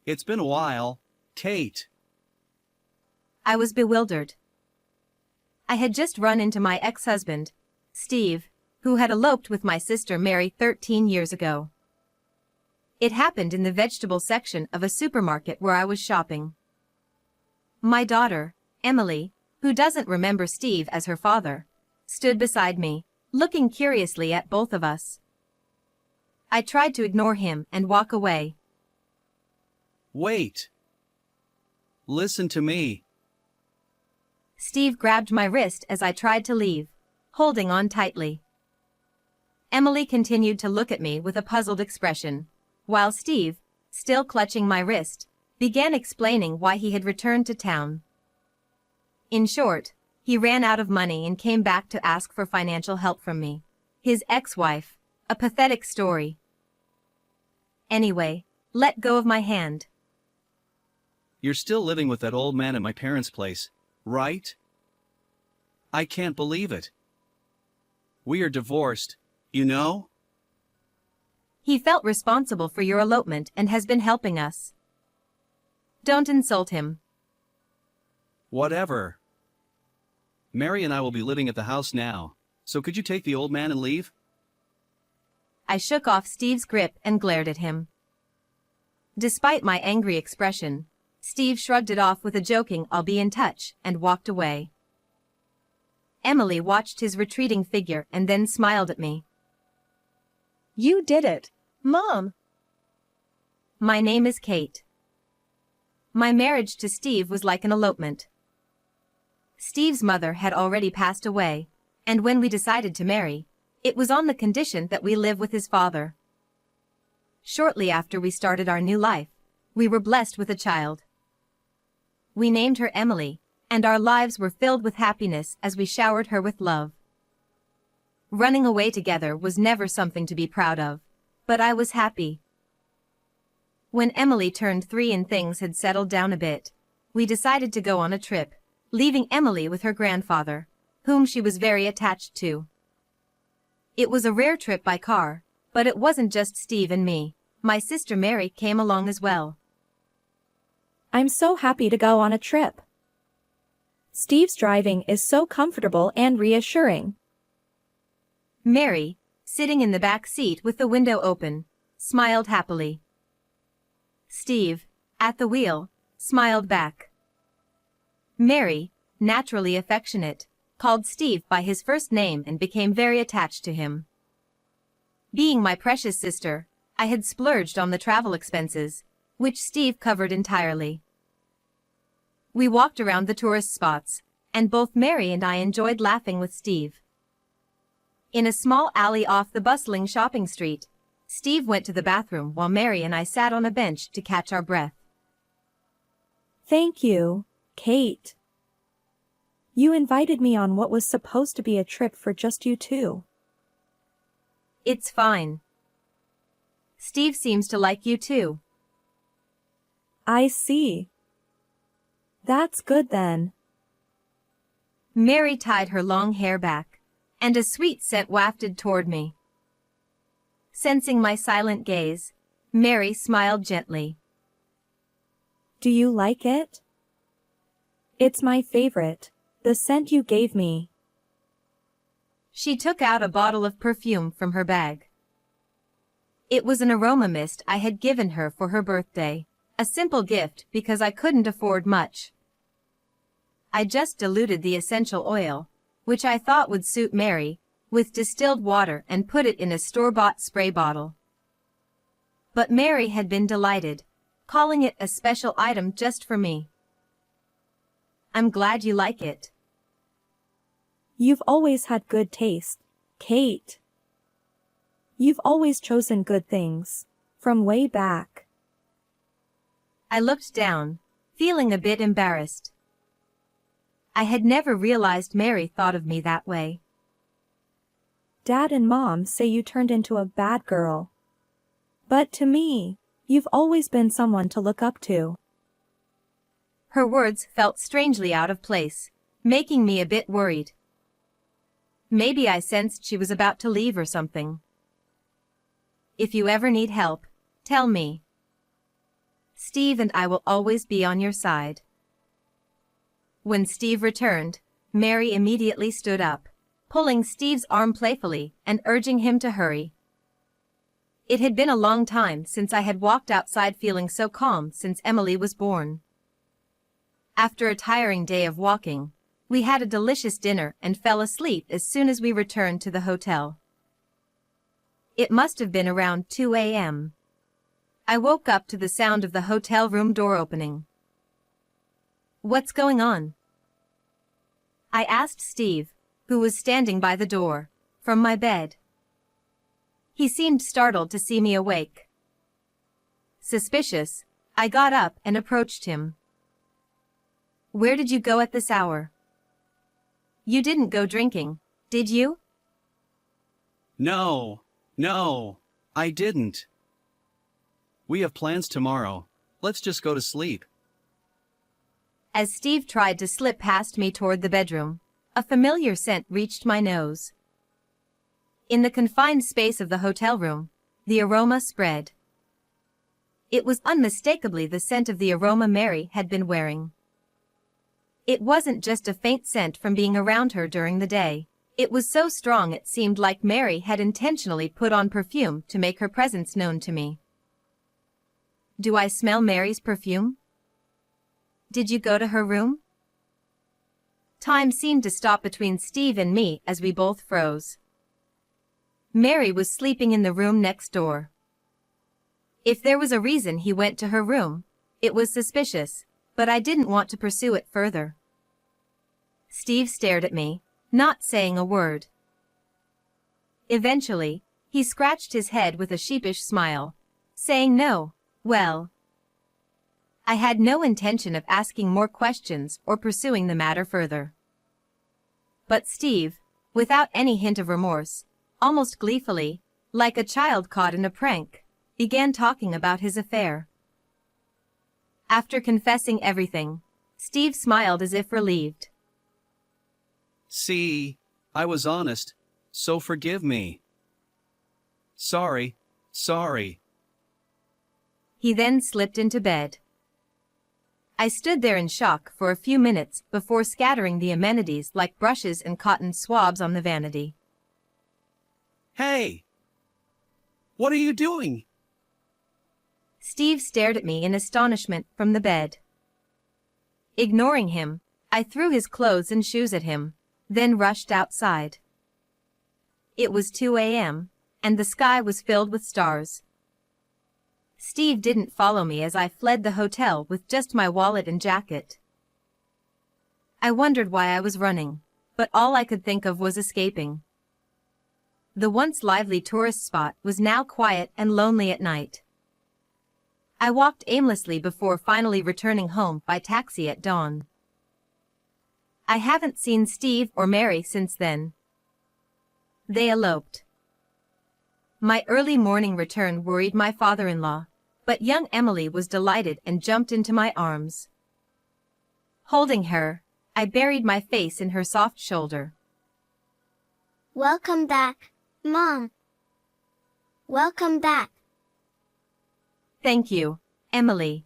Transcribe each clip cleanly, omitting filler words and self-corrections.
It's been a while, Kate. I was bewildered. I had just run into my ex-husband, Steve, who had eloped with my sister Mary 13 years ago. It happened in the vegetable section of a supermarket where I was shopping. My daughter, Emily, who doesn't remember Steve as her father, stood beside me, looking curiously at both of us. I tried to ignore him and walk away. Wait. Listen to me. Steve grabbed my wrist as I tried to leave, holding on tightly. Emily continued to look at me with a puzzled expression, while Steve, still clutching my wrist, began explaining why he had returned to town. In short, he ran out of money and came back to ask for financial help from me, his ex-wife, a pathetic story. Anyway, let go of my hand. You're still living with that old man at my parents' place, right? I can't believe it. We are divorced, you know? He felt responsible for your elopement and has been helping us. Don't insult him. Whatever. Mary and I will be living at the house now, so could you take the old man and leave? I shook off Steve's grip and glared at him. Despite my angry expression, Steve shrugged it off with a joking "I'll be in touch" and walked away. Emily watched his retreating figure and then smiled at me. You did it, Mom. My name is Kate. My marriage to Steve was like an elopement. Steve's mother had already passed away, and when we decided to marry, it was on the condition that we live with his father. Shortly after we started our new life, we were blessed with a child. We named her Emily, and our lives were filled with happiness as we showered her with love. Running away together was never something to be proud of, but I was happy. When Emily turned 3 and things had settled down a bit, we decided to go on a trip, leaving Emily with her grandfather, whom she was very attached to. It was a rare trip by car, but it wasn't just Steve and me. My sister Mary came along as well. I'm so happy to go on a trip. Steve's driving is so comfortable and reassuring. Mary, sitting in the back seat with the window open, smiled happily. Steve, at the wheel, smiled back. Mary, naturally affectionate, called Steve by his first name and became very attached to him. Being my precious sister, I had splurged on the travel expenses, which Steve covered entirely. We walked around the tourist spots, and both Mary and I enjoyed laughing with Steve. In a small alley off the bustling shopping street, Steve went to the bathroom while Mary and I sat on a bench to catch our breath. Thank you, Kate. You invited me on what was supposed to be a trip for just you two. It's fine. Steve seems to like you too. I see. That's good then. Mary tied her long hair back, and a sweet scent wafted toward me. Sensing my silent gaze, Mary smiled gently. Do you like it? It's my favorite, the scent you gave me. She took out a bottle of perfume from her bag. It was an aroma mist I had given her for her birthday, a simple gift because I couldn't afford much. I just diluted the essential oil, which I thought would suit Mary, with distilled water and put it in a store-bought spray bottle. But Mary had been delighted, calling it a special item just for me. I'm glad you like it. You've always had good taste, Kate. You've always chosen good things, from way back. I looked down, feeling a bit embarrassed. I had never realized Mary thought of me that way. Dad and Mom say you turned into a bad girl. But to me, you've always been someone to look up to. Her words felt strangely out of place, making me a bit worried. Maybe I sensed she was about to leave or something. If you ever need help, tell me. Steve and I will always be on your side." When Steve returned, Mary immediately stood up, pulling Steve's arm playfully and urging him to hurry. It had been a long time since I had walked outside feeling so calm since Emily was born. After a tiring day of walking, we had a delicious dinner and fell asleep as soon as we returned to the hotel. It must have been around 2 a.m. I woke up to the sound of the hotel room door opening. "What's going on?" I asked Steve, who was standing by the door, from my bed. He seemed startled to see me awake. Suspicious, I got up and approached him. "Where did you go at this hour? You didn't go drinking, did you?" No, I didn't. We have plans tomorrow. Let's just go to sleep. As Steve tried to slip past me toward the bedroom, a familiar scent reached my nose. In the confined space of the hotel room, the aroma spread. It was unmistakably the scent of the aroma Mary had been wearing. It wasn't just a faint scent from being around her during the day. It was so strong it seemed like Mary had intentionally put on perfume to make her presence known to me. "Do I smell Mary's perfume? Did you go to her room?" Time seemed to stop between Steve and me as we both froze. Mary was sleeping in the room next door. If there was a reason he went to her room, it was suspicious, but I didn't want to pursue it further. Steve stared at me, not saying a word. Eventually, he scratched his head with a sheepish smile, saying no. Well, I had no intention of asking more questions or pursuing the matter further. But Steve, without any hint of remorse, almost gleefully, like a child caught in a prank, began talking about his affair. After confessing everything, Steve smiled as if relieved. "See, I was honest, so forgive me." Sorry. He then slipped into bed. I stood there in shock for a few minutes before scattering the amenities like brushes and cotton swabs on the vanity. "Hey! What are you doing?" Steve stared at me in astonishment from the bed. Ignoring him, I threw his clothes and shoes at him, then rushed outside. It was 2 a.m., and the sky was filled with stars. Steve didn't follow me as I fled the hotel with just my wallet and jacket. I wondered why I was running, but all I could think of was escaping. The once lively tourist spot was now quiet and lonely at night. I walked aimlessly before finally returning home by taxi at dawn. I haven't seen Steve or Mary since then. They eloped. My early morning return worried my father-in-law, but young Emily was delighted and jumped into my arms. Holding her, I buried my face in her soft shoulder. "Welcome back, Mom. Welcome back." "Thank you, Emily."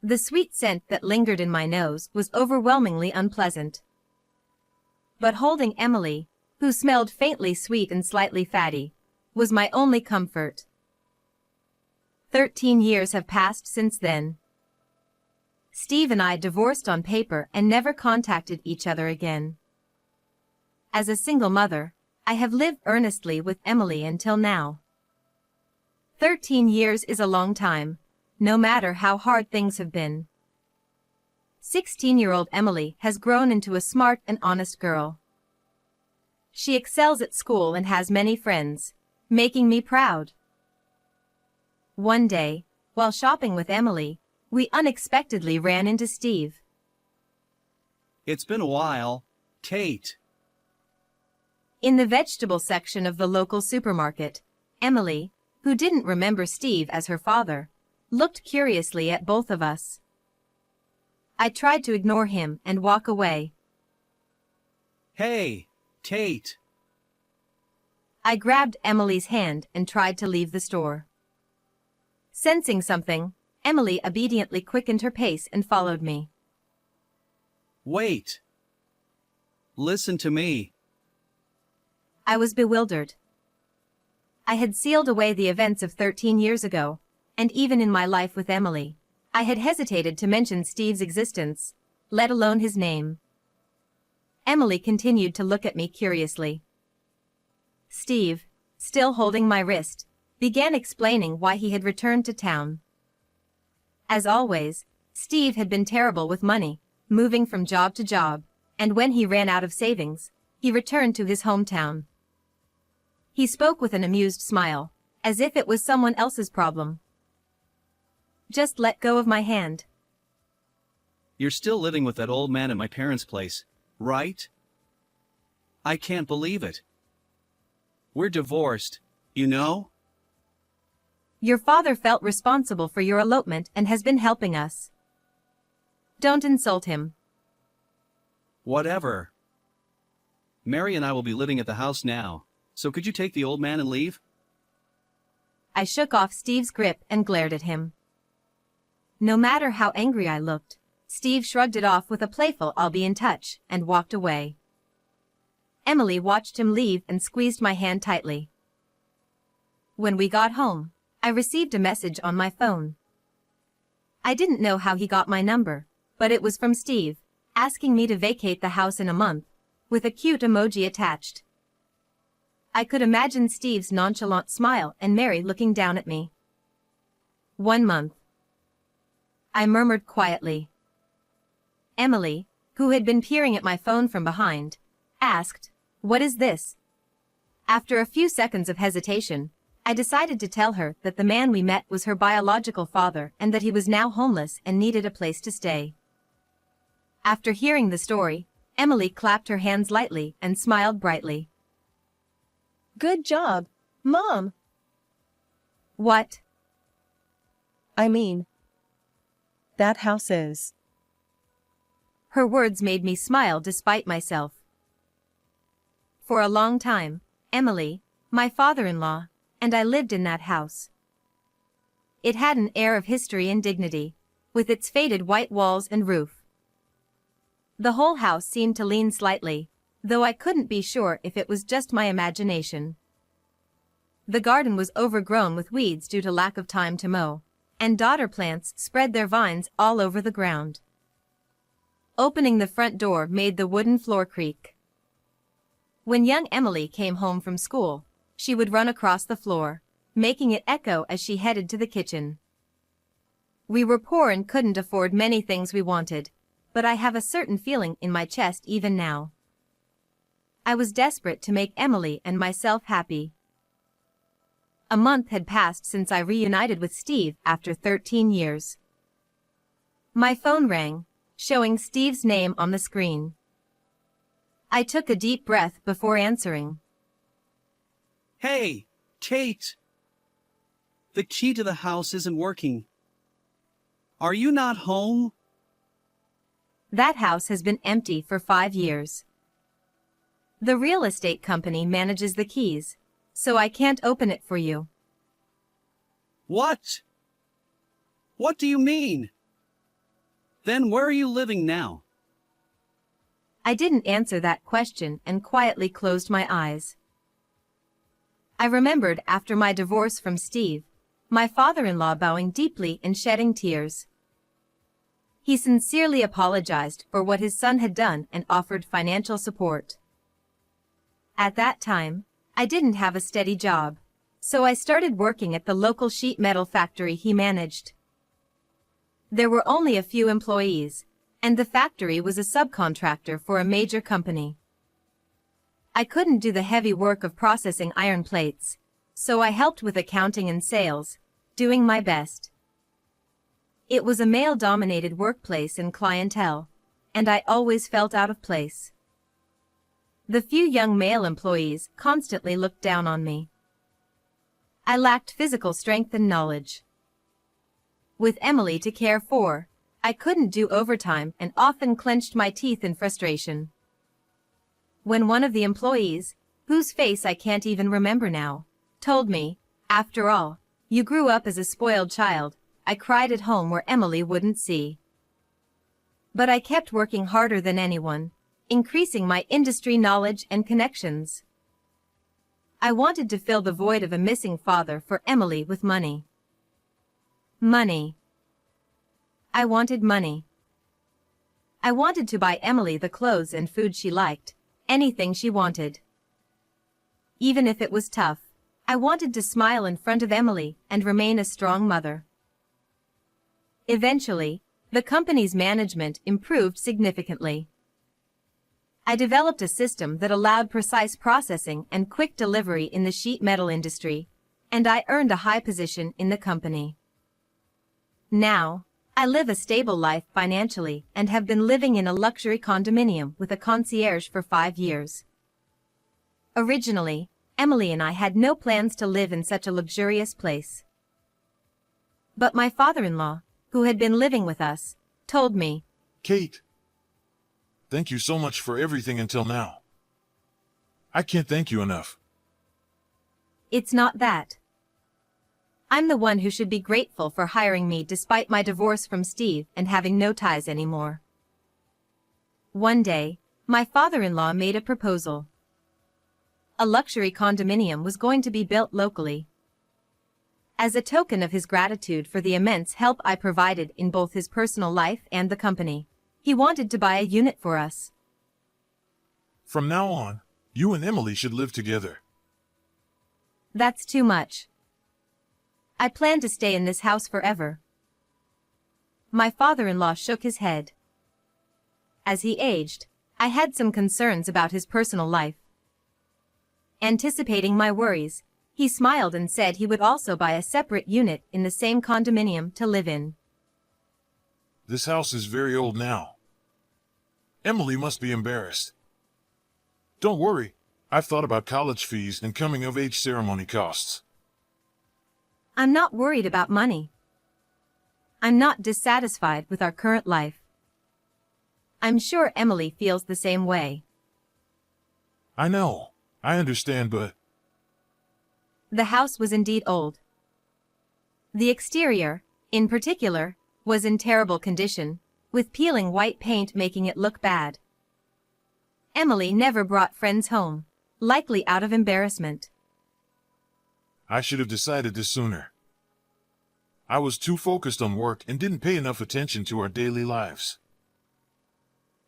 The sweet scent that lingered in my nose was overwhelmingly unpleasant. But holding Emily, who smelled faintly sweet and slightly fatty, was my only comfort. 13 years have passed since then. Steve and I divorced on paper and never contacted each other again. As a single mother, I have lived earnestly with Emily until now. 13 years is a long time, no matter how hard things have been. 16-year-old Emily has grown into a smart and honest girl. She excels at school and has many friends, making me proud. One day, while shopping with Emily, we unexpectedly ran into Steve. "It's been a while, Kate." In the vegetable section of the local supermarket, Emily, who didn't remember Steve as her father, looked curiously at both of us. I tried to ignore him and walk away. "Hey, Kate." I grabbed Emily's hand and tried to leave the store. Sensing something, Emily obediently quickened her pace and followed me. Wait. Listen to me. I was bewildered. I had sealed away the events of 13 years ago, and even in my life with Emily, I had hesitated to mention Steve's existence, let alone his name. Emily continued to look at me curiously. Steve, still holding my wrist, began explaining why he had returned to town. As always, Steve had been terrible with money, moving from job to job, and when he ran out of savings, he returned to his hometown. He spoke with an amused smile, as if it was someone else's problem. Just let go of my hand. You're still living with that old man at my parents' place, right? I can't believe it. We're divorced, you know? Your father felt responsible for your elopement and has been helping us. Don't insult him. Whatever. Mary and I will be living at the house now, so could you take the old man and leave? I shook off Steve's grip and glared at him. No matter how angry I looked, Steve shrugged it off with a playful "I'll be in touch" and walked away. Emily watched him leave and squeezed my hand tightly. When we got home, I received a message on my phone. I didn't know how he got my number, but it was from Steve, asking me to vacate the house in a month, with a cute emoji attached. I could imagine Steve's nonchalant smile and Mary looking down at me. 1 month. I murmured quietly. Emily, who had been peering at my phone from behind, asked, "What is this?" After a few seconds of hesitation, I decided to tell her that the man we met was her biological father and that he was now homeless and needed a place to stay. After hearing the story, Emily clapped her hands lightly and smiled brightly. Good job, Mom. What? I mean, that house is. Her words made me smile despite myself. For a long time, Emily, my father-in-law, and I lived in that house. It had an air of history and dignity, with its faded white walls and roof. The whole house seemed to lean slightly, though I couldn't be sure if it was just my imagination. The garden was overgrown with weeds due to lack of time to mow, and dodder plants spread their vines all over the ground. Opening the front door made the wooden floor creak. When young Emily came home from school, she would run across the floor, making it echo as she headed to the kitchen. We were poor and couldn't afford many things we wanted, but I have a certain feeling in my chest even now. I was desperate to make Emily and myself happy. A month had passed since I reunited with Steve after 13 years. My phone rang, showing Steve's name on the screen. I took a deep breath before answering. Hey, Kate! The key to the house isn't working. Are you not home? That house has been empty for 5 years. The real estate company manages the keys, so I can't open it for you. What? What do you mean? Then where are you living now? I didn't answer that question and quietly closed my eyes. I remembered after my divorce from Steve, my father-in-law bowing deeply and shedding tears. He sincerely apologized for what his son had done and offered financial support. At that time, I didn't have a steady job, so I started working at the local sheet metal factory he managed. There were only a few employees, and the factory was a subcontractor for a major company. I couldn't do the heavy work of processing iron plates, so I helped with accounting and sales, doing my best. It was a male-dominated workplace and clientele, and I always felt out of place. The few young male employees constantly looked down on me. I lacked physical strength and knowledge. With Emily to care for, I couldn't do overtime and often clenched my teeth in frustration. When one of the employees, whose face I can't even remember now, told me, "After all, you grew up as a spoiled child, I cried at home where Emily wouldn't see. But I kept working harder than anyone, increasing my industry knowledge and connections. I wanted to fill the void of a missing father for Emily with money. Money. I wanted money. I wanted to buy Emily the clothes and food she liked, anything she wanted. Even if it was tough, I wanted to smile in front of Emily and remain a strong mother. Eventually, the company's management improved significantly. I developed a system that allowed precise processing and quick delivery in the sheet metal industry, and I earned a high position in the company. Now, I live a stable life financially and have been living in a luxury condominium with a concierge for 5 years. Originally, Emily and I had no plans to live in such a luxurious place. But my father-in-law, who had been living with us, told me, Kate, thank you so much for everything until now. I can't thank you enough. "It's not that. I'm the one who should be grateful for hiring me despite my divorce from Steve and having no ties anymore." One day, my father-in-law made a proposal. A luxury condominium was going to be built locally. As a token of his gratitude for the immense help I provided in both his personal life and the company, he wanted to buy a unit for us. From now on, you and Emily should live together. "That's too much. I plan to stay in this house forever." My father-in-law shook his head. As he aged, I had some concerns about his personal life. Anticipating my worries, he smiled and said he would also buy a separate unit in the same condominium to live in. This house is very old now. Emily must be embarrassed. Don't worry, I've thought about college fees and coming-of-age ceremony costs. I'm not worried about money. I'm not dissatisfied with our current life. I'm sure Emily feels the same way. I know, I understand, but The house was indeed old. The exterior, in particular, was in terrible condition, with peeling white paint making it look bad. Emily never brought friends home, likely out of embarrassment. I should have decided this sooner. I was too focused on work and didn't pay enough attention to our daily lives.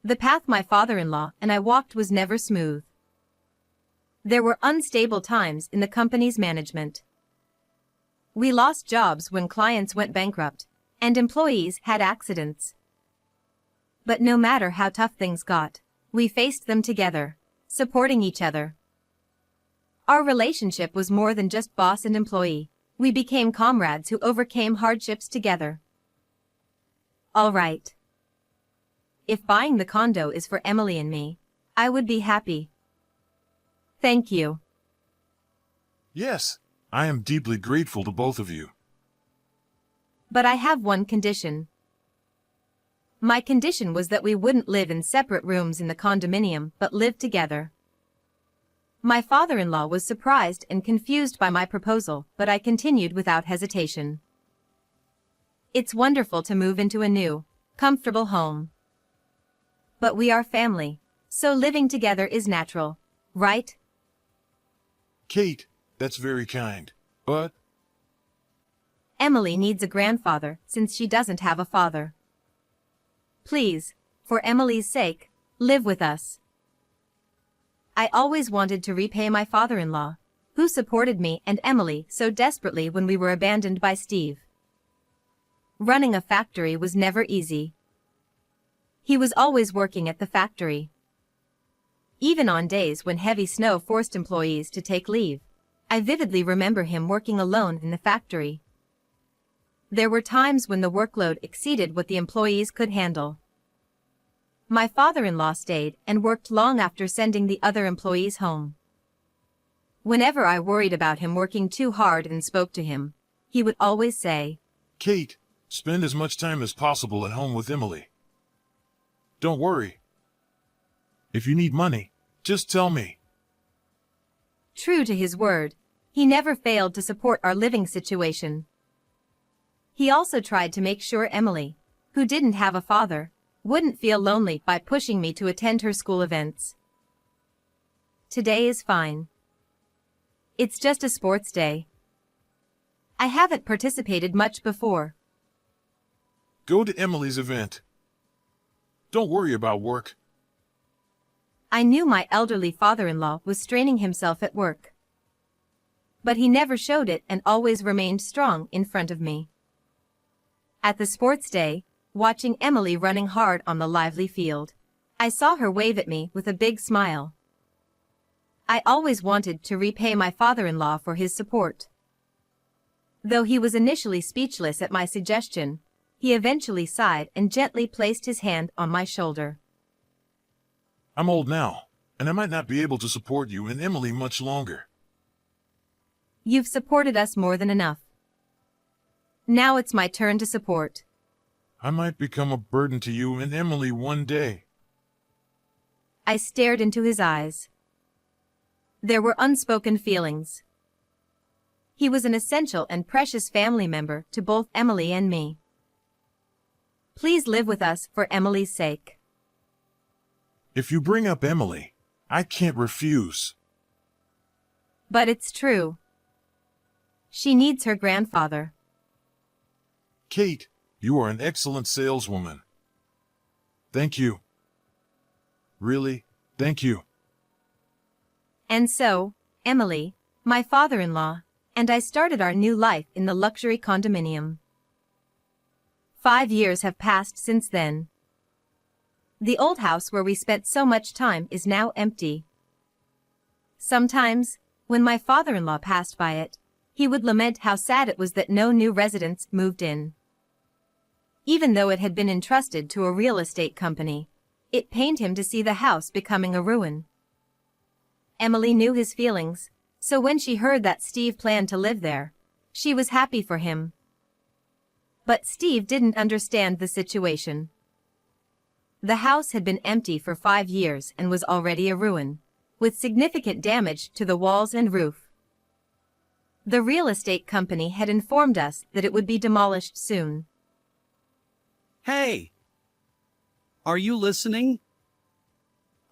The path my father-in-law and I walked was never smooth. There were unstable times in the company's management. We lost jobs when clients went bankrupt, and employees had accidents. But no matter how tough things got, we faced them together, supporting each other. Our relationship was more than just boss and employee. We became comrades who overcame hardships together. All right. If buying the condo is for Emily and me, I would be happy. Thank you. Yes, I am deeply grateful to both of you. But I have one condition. My condition was that we wouldn't live in separate rooms in the condominium but live together. My father-in-law was surprised and confused by my proposal, but I continued without hesitation. It's wonderful to move into a new, comfortable home. But we are family, so living together is natural, right? Kate, that's very kind, but Emily needs a grandfather since she doesn't have a father. Please, for Emily's sake, live with us. I always wanted to repay my father-in-law, who supported me and Emily so desperately when we were abandoned by Steve. Running a factory was never easy. He was always working at the factory. Even on days when heavy snow forced employees to take leave, I vividly remember him working alone in the factory. There were times when the workload exceeded what the employees could handle. My father-in-law stayed and worked long after sending the other employees home. Whenever I worried about him working too hard and spoke to him, he would always say, Kate, spend as much time as possible at home with Emily. Don't worry. If you need money, just tell me. True to his word, he never failed to support our living situation. He also tried to make sure Emily, who didn't have a father, wouldn't feel lonely by pushing me to attend her school events. Today is fine. It's just a sports day. I haven't participated much before. Go to Emily's event. Don't worry about work. I knew my elderly father-in-law was straining himself at work. But he never showed it and always remained strong in front of me. At the sports day, watching Emily running hard on the lively field, I saw her wave at me with a big smile. I always wanted to repay my father-in-law for his support. Though he was initially speechless at my suggestion, he eventually sighed and gently placed his hand on my shoulder. I'm old now, and I might not be able to support you and Emily much longer. You've supported us more than enough. Now it's my turn to support. I might become a burden to you and Emily one day. I stared into his eyes. There were unspoken feelings. He was an essential and precious family member to both Emily and me. Please live with us for Emily's sake. If you bring up Emily, I can't refuse. But it's true. She needs her grandfather. Kate, you are an excellent saleswoman. Thank you. Really, thank you. And so, Emily, my father-in-law, and I started our new life in the luxury condominium. 5 years have passed since then. The old house where we spent so much time is now empty. Sometimes, when my father-in-law passed by it, he would lament how sad it was that no new residents moved in. Even though it had been entrusted to a real estate company, it pained him to see the house becoming a ruin. Emily knew his feelings, so when she heard that Steve planned to live there, she was happy for him. But Steve didn't understand the situation. The house had been empty for 5 years and was already a ruin, with significant damage to the walls and roof. The real estate company had informed us that it would be demolished soon. Hey! Are you listening?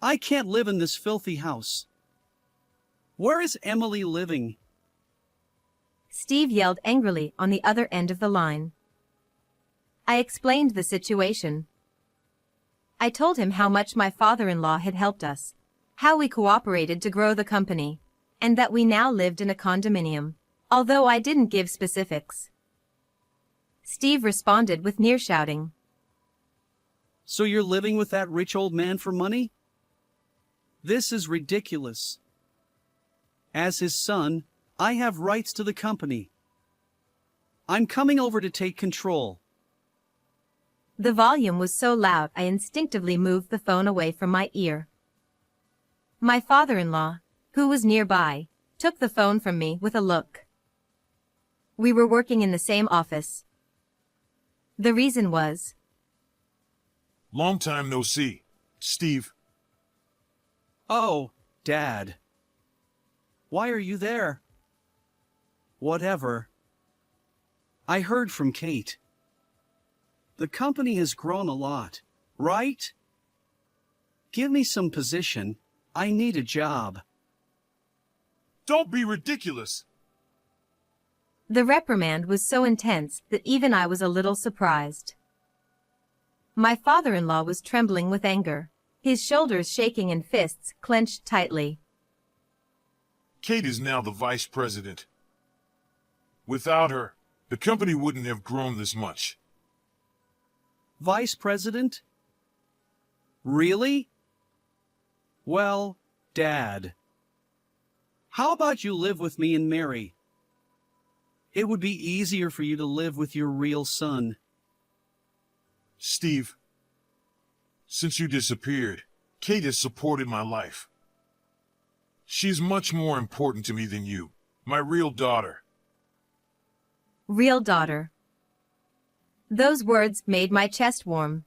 I can't live in this filthy house. Where is Emily living? Steve yelled angrily on the other end of the line. I explained the situation. I told him how much my father-in-law had helped us, how we cooperated to grow the company, and that we now lived in a condominium, although I didn't give specifics. Steve responded with near shouting. So you're living with that rich old man for money? This is ridiculous. As his son, I have rights to the company. I'm coming over to take control. The volume was so loud I instinctively moved the phone away from my ear. My father-in-law, who was nearby, took the phone from me with a look. We were working in the same office. The reason was, Long time no see, Steve. Oh, Dad. Why are you there? Whatever. I heard from Kate. The company has grown a lot, right? Give me some position. I need a job. Don't be ridiculous. The reprimand was so intense that even I was a little surprised. My father-in-law was trembling with anger, his shoulders shaking and fists clenched tightly. Kate is now the vice president. Without her, the company wouldn't have grown this much. Vice President? Really? Well, Dad. How about you live with me and Mary? It would be easier for you to live with your real son. Steve, since you disappeared, Kate has supported my life. She's much more important to me than you, my real daughter. Real daughter. Those words made my chest warm.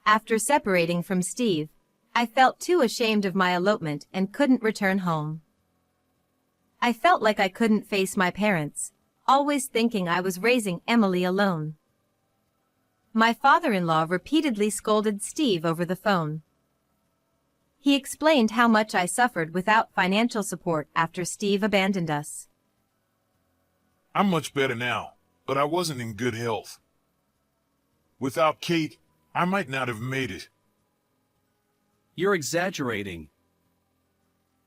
After separating from Steve, I felt too ashamed of my elopement and couldn't return home. I felt like I couldn't face my parents, always thinking I was raising Emily alone. My father-in-law repeatedly scolded Steve over the phone. He explained how much I suffered without financial support after Steve abandoned us. I'm much better now, but I wasn't in good health. Without Kate, I might not have made it. You're exaggerating.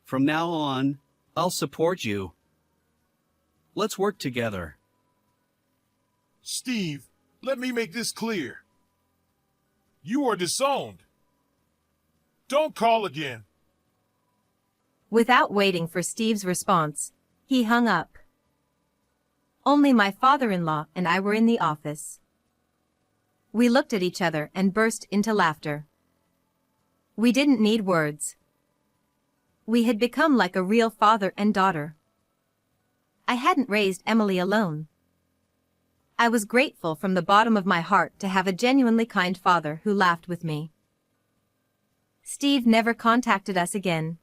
From now on, I'll support you. Let's work together. Steve, let me make this clear. You are disowned. Don't call again. Without waiting for Steve's response, he hung up. Only my father-in-law and I were in the office. We looked at each other and burst into laughter. We didn't need words. We had become like a real father and daughter. I hadn't raised Emily alone. I was grateful from the bottom of my heart to have a genuinely kind father who laughed with me. Steve never contacted us again.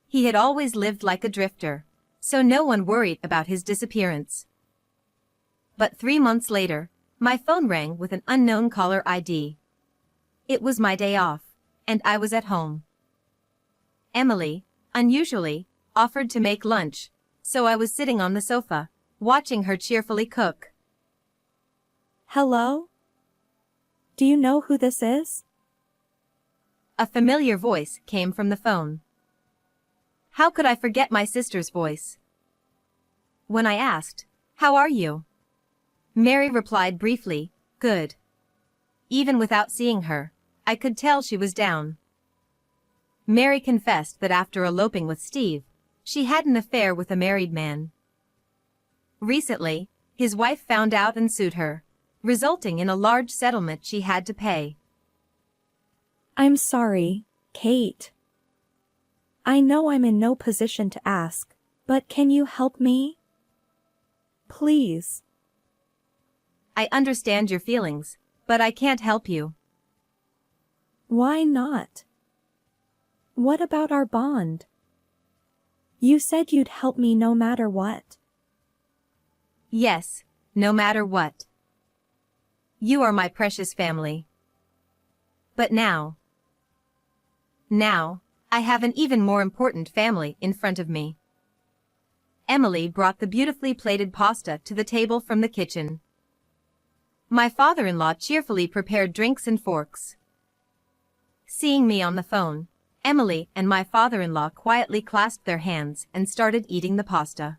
He had always lived like a drifter, so no one worried about his disappearance. But 3 months later, my phone rang with an unknown caller ID. It was my day off, and I was at home. Emily, unusually, offered to make lunch, so I was sitting on the sofa, watching her cheerfully cook. Hello? Do you know who this is? A familiar voice came from the phone. How could I forget my sister's voice? When I asked, "How are you?" Mary replied briefly, "Good." Even without seeing her, I could tell she was down. Mary confessed that after eloping with Steve, she had an affair with a married man. Recently, his wife found out and sued her, resulting in a large settlement she had to pay. I'm sorry, Kate. I know I'm in no position to ask, but can you help me? Please. I understand your feelings, but I can't help you. Why not? What about our bond? You said you'd help me no matter what. Yes, no matter what. You are my precious family. But now, I have an even more important family in front of me. Emily brought the beautifully plated pasta to the table from the kitchen. My father-in-law cheerfully prepared drinks and forks. Seeing me on the phone, Emily and my father-in-law quietly clasped their hands and started eating the pasta.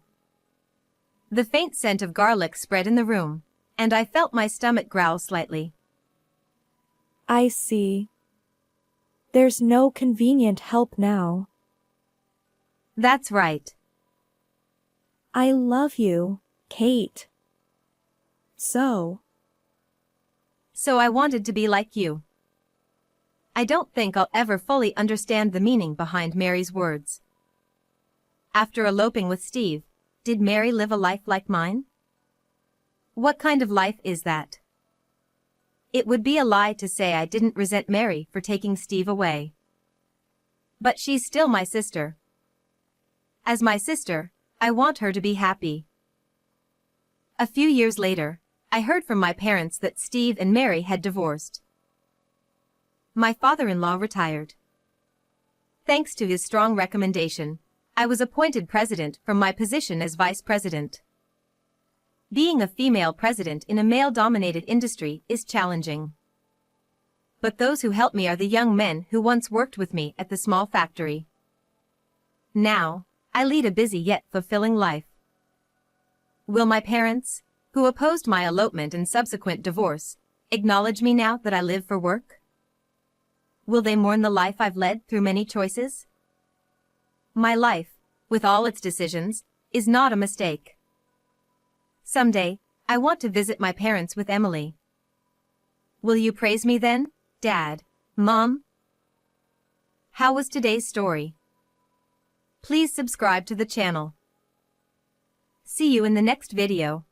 The faint scent of garlic spread in the room, and I felt my stomach growl slightly. I see. There's no convenient help now. That's right. I love you, Kate. So I wanted to be like you. I don't think I'll ever fully understand the meaning behind Mary's words. After eloping with Steve, did Mary live a life like mine? What kind of life is that? It would be a lie to say I didn't resent Mary for taking Steve away. But she's still my sister. As my sister, I want her to be happy. A few years later, I heard from my parents that Steve and Mary had divorced. My father-in-law retired. Thanks to his strong recommendation, I was appointed president from my position as vice president. Being a female president in a male-dominated industry is challenging. But those who help me are the young men who once worked with me at the small factory. Now, I lead a busy yet fulfilling life. Will my parents, who opposed my elopement and subsequent divorce, acknowledge me now that I live for work? Will they mourn the life I've led through many choices? My life, with all its decisions, is not a mistake. Someday, I want to visit my parents with Emily. Will you praise me then, Dad, Mom? How was today's story? Please subscribe to the channel. See you in the next video.